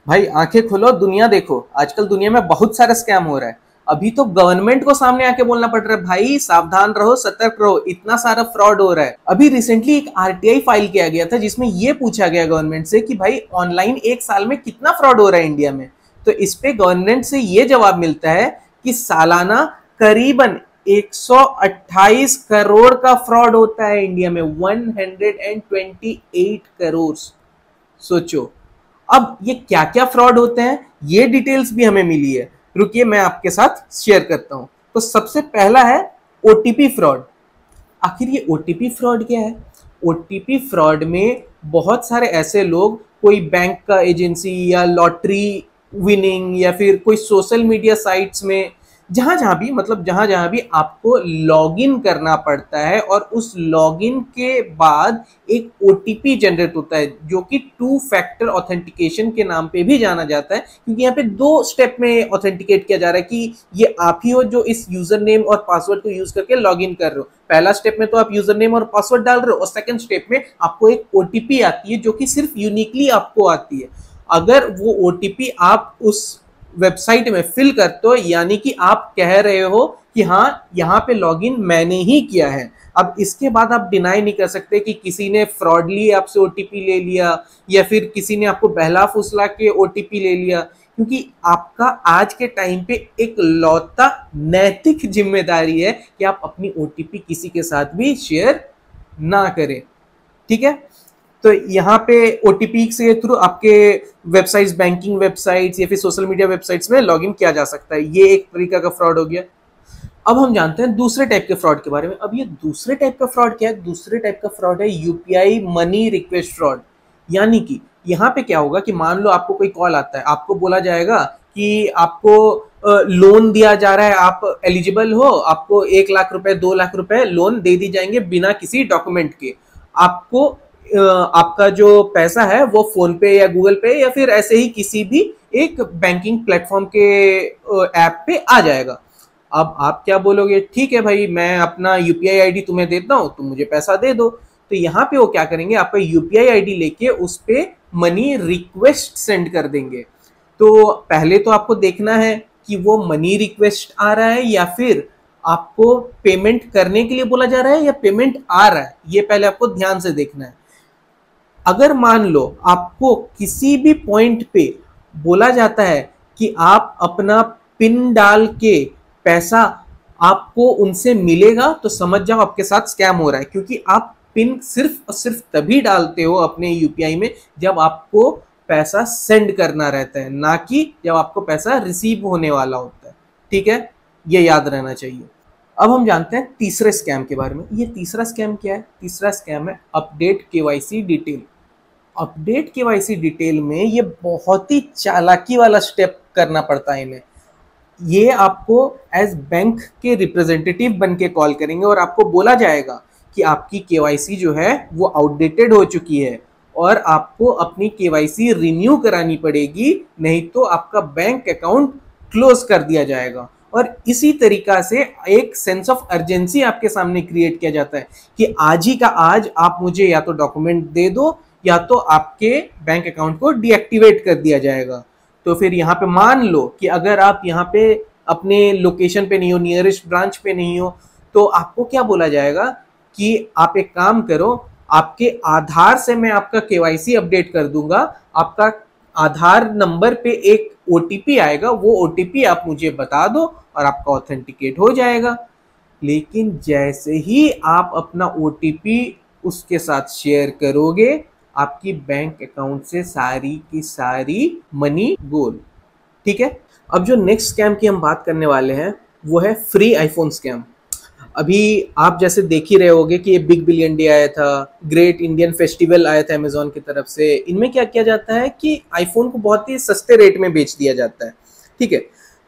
भाई आंखें खोलो, दुनिया देखो। आजकल दुनिया में बहुत सारा स्कैम हो रहा है। अभी तो गवर्नमेंट को सामने आके बोलना पड़ रहा है, भाई सावधान रहो, सतर्क रहो, इतना सारा फ्रॉड हो रहा है। अभी रिसेंटली एक आरटीआई फाइल किया गया था जिसमें यह पूछा गया गवर्नमेंट से कि भाई ऑनलाइन एक साल में कितना फ्रॉड हो रहा है इंडिया में। तो इस पे गवर्नमेंट से यह जवाब मिलता है कि सालाना करीबन 128 करोड़ का फ्रॉड होता है इंडिया में। 128 करोड़। सोचो, अब ये क्या क्या फ्रॉड होते हैं, ये डिटेल्स भी हमें मिली है। रुकिए मैं आपके साथ शेयर करता हूं। तो सबसे पहला है ओटीपी फ्रॉड। आखिर ये ओटीपी फ्रॉड क्या है? ओटीपी फ्रॉड में बहुत सारे ऐसे लोग, कोई बैंक का एजेंसी या लॉटरी विनिंग या फिर कोई सोशल मीडिया साइट्स में, जहां जहां भी आपको लॉगिन करना पड़ता है और उस लॉगिन के बाद एक ओटीपी जनरेट होता है जो कि टू फैक्टर ऑथेंटिकेशन के नाम पे भी जाना जाता है, क्योंकि यहाँ पे 2 स्टेप में ऑथेंटिकेट किया जा रहा है कि ये आप ही हो जो इस यूजर नेम और पासवर्ड को यूज करके लॉगिन कर रहे हो। पहला स्टेप में तो आप यूजर नेम और पासवर्ड डाल रहे हो और सेकंड स्टेप में आपको एक ओटीपी आती है जो कि सिर्फ यूनिकली आपको आती है। अगर वो ओटीपी आप उस वेबसाइट में फिल करते हो, यानी कि आप कह रहे हो कि हाँ यहाँ पे लॉगिन मैंने ही किया है। अब इसके बाद आप डिनाई नहीं कर सकते कि किसी ने फ्रॉडली आपसे ओटीपी ले लिया या फिर किसी ने आपको बहला फुसला के ओटीपी ले लिया, क्योंकि आपका आज के टाइम पे एक लौता नैतिक जिम्मेदारी है कि आप अपनी ओटीपी किसी के साथ भी शेयर ना करें। ठीक है, तो यहाँ पे ओटीपी से थ्रू आपके वेबसाइट्स, बैंकिंग वेबसाइट्स या फिर सोशल मीडिया वेबसाइट्स में लॉगिन किया जा सकता है। ये एक तरीका का फ्रॉड हो गया। अब हम जानते हैं दूसरे टाइप के फ्रॉड के बारे में। अब ये दूसरे टाइप का फ्रॉड क्या है? दूसरे टाइप का फ्रॉड है यूपीआई मनी रिक्वेस्ट फ्रॉड। यानी कि यहाँ पे क्या होगा कि मान लो आपको कोई कॉल आता है, आपको बोला जाएगा कि आपको लोन दिया जा रहा है, आप एलिजिबल हो, आपको 1 लाख रुपए 2 लाख रुपए लोन दे दी जाएंगे बिना किसी डॉक्यूमेंट के। आपको आपका जो पैसा है वो फोन पे या गूगल पे या फिर ऐसे ही किसी भी एक बैंकिंग प्लेटफॉर्म के ऐप पे आ जाएगा। अब आप क्या बोलोगे, ठीक है भाई मैं अपना यूपीआई आईडी तुम्हें देता हूं, तुम मुझे पैसा दे दो। तो यहाँ पे वो क्या करेंगे, आपका यूपीआई आईडी लेके उस पे मनी रिक्वेस्ट सेंड कर देंगे। तो पहले तो आपको देखना है कि वो मनी रिक्वेस्ट आ रहा है या फिर आपको पेमेंट करने के लिए बोला जा रहा है या पेमेंट आ रहा है, ये पहले आपको ध्यान से देखना है। अगर मान लो आपको किसी भी पॉइंट पे बोला जाता है कि आप अपना पिन डाल के पैसा आपको उनसे मिलेगा, तो समझ जाओ आपके साथ स्कैम हो रहा है, क्योंकि आप पिन सिर्फ और सिर्फ तभी डालते हो अपने यूपीआई में जब आपको पैसा सेंड करना रहता है, ना कि जब आपको पैसा रिसीव होने वाला होता है। ठीक है, ये याद रहना चाहिए। अब हम जानते हैं तीसरे स्कैम के बारे में। ये तीसरा स्कैम क्या है? तीसरा स्कैम है update KYC detail. Update KYC detail में ये बहुत ही चालाकी वाला स्टेप करना पड़ता है इन्हें। ये आपको एज बैंक के रिप्रेजेंटेटिव बन के कॉल करेंगे और आपको बोला जाएगा कि आपकी केवाईसी जो है वो आउटडेटेड हो चुकी है और आपको अपनी केवाईसी रिन्यू करानी पड़ेगी, नहीं तो आपका बैंक अकाउंट क्लोज कर दिया जाएगा। और इसी तरीका से एक सेंस ऑफ अर्जेंसी आपके सामने क्रिएट किया जाता है कि आज ही का आज आप मुझे या तो डॉक्यूमेंट दे दो या तो आपके बैंक अकाउंट को डीएक्टिवेट कर दिया जाएगा। तो फिर यहाँ पे मान लो कि अगर आप यहाँ पे अपने लोकेशन पे नहीं हो, नियरेस्ट ब्रांच पे नहीं हो, तो आपको क्या बोला जाएगा कि आप एक काम करो, आपके आधार से मैं आपका केवाईसी अपडेट कर दूंगा, आपका आधार नंबर पे एक ओटीपी आएगा, वो ओटीपी आप मुझे बता दो और आपका ऑथेंटिकेट हो जाएगा। लेकिन जैसे ही आप अपना ओटीपी उसके साथ शेयर करोगे, आपकी बैंक अकाउंट से सारी की सारी मनी गोल। ठीक है, अब जो नेक्स्ट स्कैम की हम बात करने वाले हैं वो है फ्री आईफोन स्कैम। अभी आप जैसे देख ही रहे होगे कि ये बिग बिलियन डे आया था, ग्रेट इंडियन फेस्टिवल आया था अमेजोन की तरफ से। इनमें क्या किया जाता है कि आईफोन को बहुत ही सस्ते रेट में बेच दिया जाता है। ठीक है,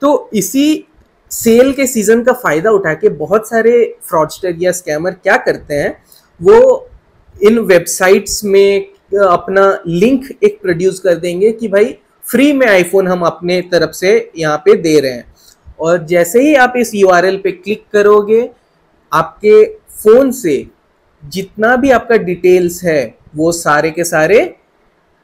तो इसी सेल के सीजन का फायदा उठा के बहुत सारे फ्रॉडस्टर या स्कैमर क्या करते हैं, वो इन वेबसाइट्स में अपना लिंक एक प्रोड्यूस कर देंगे कि भाई फ्री में आईफोन हम अपने तरफ से यहाँ पे दे रहे हैं। और जैसे ही आप इस यूआरएल पे क्लिक करोगे, आपके फोन से जितना भी आपका डिटेल्स है वो सारे के सारे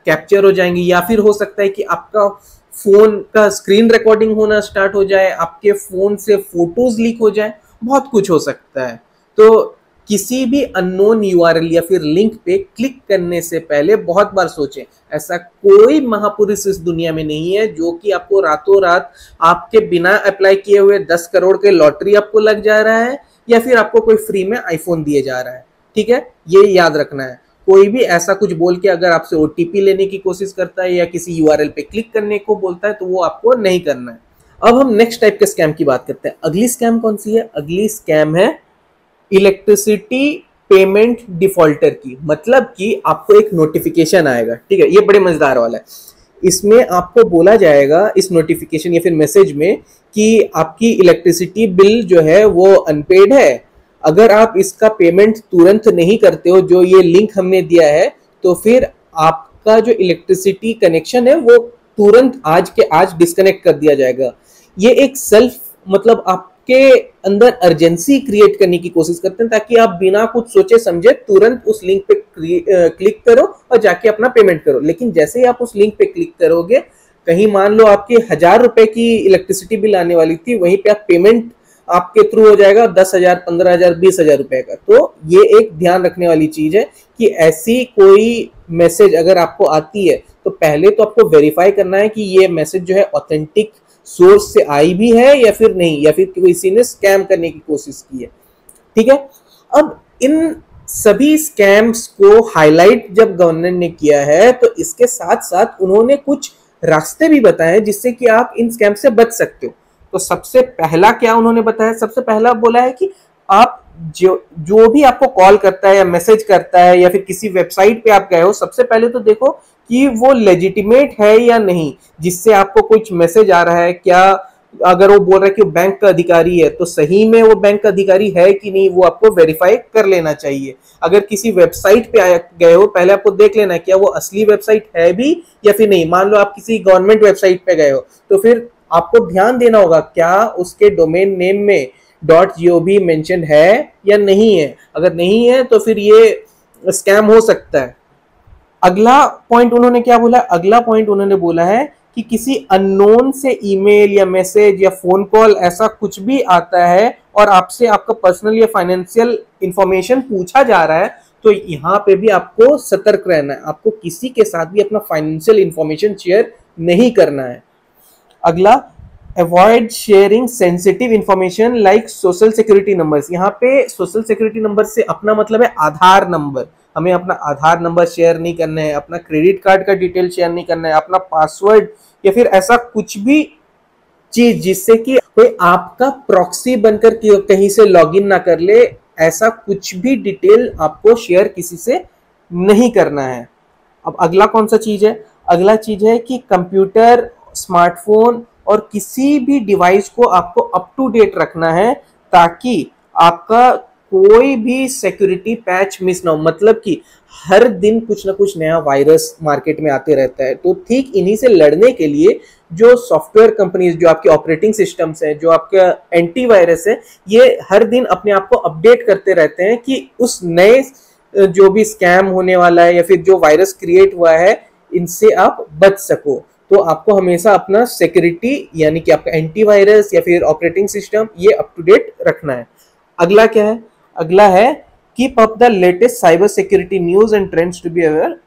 कैप्चर हो जाएंगी, या फिर हो सकता है कि आपका फोन का स्क्रीन रिकॉर्डिंग होना स्टार्ट हो जाए, आपके फोन से फोटोज लीक हो जाए, बहुत कुछ हो सकता है। तो किसी भी अननोन यूआरएल या फिर लिंक पे क्लिक करने से पहले बहुत बार सोचें। ऐसा कोई महापुरुष इस दुनिया में नहीं है जो कि आपको रातों रात आपके बिना अप्लाई किए हुए 10 करोड़ के लॉटरी आपको लग जा रहा है, या फिर आपको कोई फ्री में आईफोन दिए जा रहा है। ठीक है, ये याद रखना है। कोई भी ऐसा कुछ बोल के अगर आपसे ओटीपी लेने की कोशिश करता है या किसी यूआरएल पे क्लिक करने को बोलता है तो वो आपको नहीं करना है। अब हम नेक्स्ट टाइप के स्कैम की बात करते हैं। अगली स्कैम कौन सी है? अगली स्कैम है इलेक्ट्रिसिटी पेमेंट डिफॉल्टर की। मतलब कि आपको एक नोटिफिकेशन आएगा, ठीक है, ये बड़े मजेदार वाला है। इसमें आपको बोला जाएगा इस नोटिफिकेशन या फिर मैसेज में कि आपकी इलेक्ट्रिसिटी बिल जो है वो अनपेड है। अगर आप इसका पेमेंट तुरंत नहीं करते हो, जो ये लिंक हमने दिया है, तो फिर आपका जो इलेक्ट्रिसिटी कनेक्शन है वो तुरंत आज के आज डिस्कनेक्ट कर दिया जाएगा। ये एक सेल्फ मतलब आपके अंदर अर्जेंसी क्रिएट करने की कोशिश करते हैं ताकि आप बिना कुछ सोचे समझे तुरंत उस लिंक पे क्लिक करो और जाके अपना पेमेंट करो। लेकिन जैसे ही आप उस लिंक पे क्लिक करोगे, कहीं मान लो आपकी 1000 रुपए की इलेक्ट्रिसिटी बिल आने वाली थी, वहीं पे आप पेमेंट आपके थ्रू हो जाएगा 10,000, 15,000, 20,000 रुपए का। तो ये एक ध्यान रखने वाली चीज है कि ऐसी कोई मैसेज अगर आपको आती है तो पहले तो आपको वेरीफाई करना है कि ये मैसेज जो है ऑथेंटिक सोर्स से आई भी है या फिर नहीं, या फिर किसी ने स्कैम करने की कोशिश की है। ठीक है, अब इन सभी स्कैम्स को हाईलाइट जब गवर्नमेंट ने किया है तो इसके साथ साथ उन्होंने कुछ रास्ते भी बताए जिससे कि आप इन स्कैम से बच सकते हो। तो सबसे पहला क्या उन्होंने बताया? सबसे पहला बोला है कि आप जो भी आपको कॉल करता है या मैसेज करता है या फिर किसी वेबसाइट पे आप गए हो, सबसे पहले तो देखो कि वो लेजिटिमेट है या नहीं। जिससे आपको कुछ मैसेज आ रहा है, क्या अगर वो बोल रहा है कि वो बैंक का अधिकारी है तो सही में वो बैंक का अधिकारी है कि नहीं, वो आपको वेरीफाई कर लेना चाहिए। अगर किसी वेबसाइट पे गए हो, पहले आपको देख लेना क्या वो असली वेबसाइट है भी या फिर नहीं। मान लो आप किसी गवर्नमेंट वेबसाइट पे गए हो तो फिर आपको ध्यान देना होगा क्या उसके डोमेन नेम में .gov मेंशन है या नहीं है। अगर नहीं है तो फिर ये स्कैम हो सकता है। अगला पॉइंट उन्होंने क्या बोला? अगला पॉइंट उन्होंने बोला है कि किसी अननोन से ईमेल या मैसेज या फोन कॉल ऐसा कुछ भी आता है और आपसे आपका पर्सनल या फाइनेंशियल इंफॉर्मेशन पूछा जा रहा है तो यहाँ पे भी आपको सतर्क रहना है। आपको किसी के साथ भी अपना फाइनेंशियल इंफॉर्मेशन शेयर नहीं करना है। अगला, avoid sharing sensitive information like social security numbers. यहाँ पे सोशल सिक्योरिटी नंबर से अपना मतलब है आधार नंबर। हमें अपना आधार नंबर शेयर नहीं करना है, अपना क्रेडिट कार्ड का डिटेल शेयर नहीं करना है, अपना पासवर्ड या फिर ऐसा कुछ भी चीज जिससे कि कोई आपका प्रॉक्सी बनकर कहीं से लॉगिन ना कर ले, ऐसा कुछ भी डिटेल आपको शेयर किसी से नहीं करना है। अब अगला कौन सा चीज है? अगला चीज है कि कंप्यूटर, स्मार्टफोन और किसी भी डिवाइस को आपको अप टू डेट रखना है ताकि आपका कोई भी सिक्योरिटी पैच मिस ना हो। मतलब कि हर दिन कुछ ना कुछ नया वायरस मार्केट में आते रहता है। तो ठीक इन्हीं से लड़ने के लिए जो सॉफ्टवेयर कंपनीज, जो आपके ऑपरेटिंग सिस्टम्स हैं, जो आपका एंटीवायरस है, ये हर दिन अपने आप को अपडेट करते रहते हैं कि उस नए जो भी स्कैम होने वाला है या फिर जो वायरस क्रिएट हुआ है इनसे आप बच सको। तो आपको हमेशा अपना सिक्योरिटी यानी कि आपका एंटीवायरस या फिर ऑपरेटिंग सिस्टम ये अप टू डेट रखना है। अगला क्या है? अगला है keep up the latest cyber security news and trends to be aware.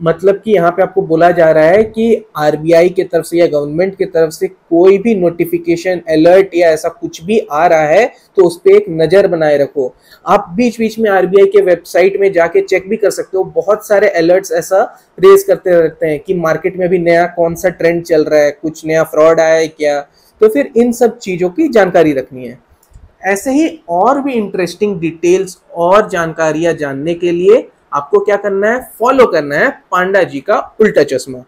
मतलब कि यहाँ पे आपको बोला जा रहा है कि आरबीआई की तरफ से या गवर्नमेंट की तरफ से कोई भी नोटिफिकेशन, अलर्ट या ऐसा कुछ भी आ रहा है तो उस पर एक नजर बनाए रखो। आप बीच बीच में आरबीआई के वेबसाइट में जाके चेक भी कर सकते हो। बहुत सारे अलर्ट्स ऐसा रेज करते रहते हैं कि मार्केट में अभी नया कौन सा ट्रेंड चल रहा है, कुछ नया फ्रॉड आया है क्या। तो फिर इन सब चीजों की जानकारी रखनी है। ऐसे ही और भी इंटरेस्टिंग डिटेल्स और जानकारियां जानने के लिए आपको क्या करना है? फॉलो करना है पांडा जी का उल्टा चश्मा।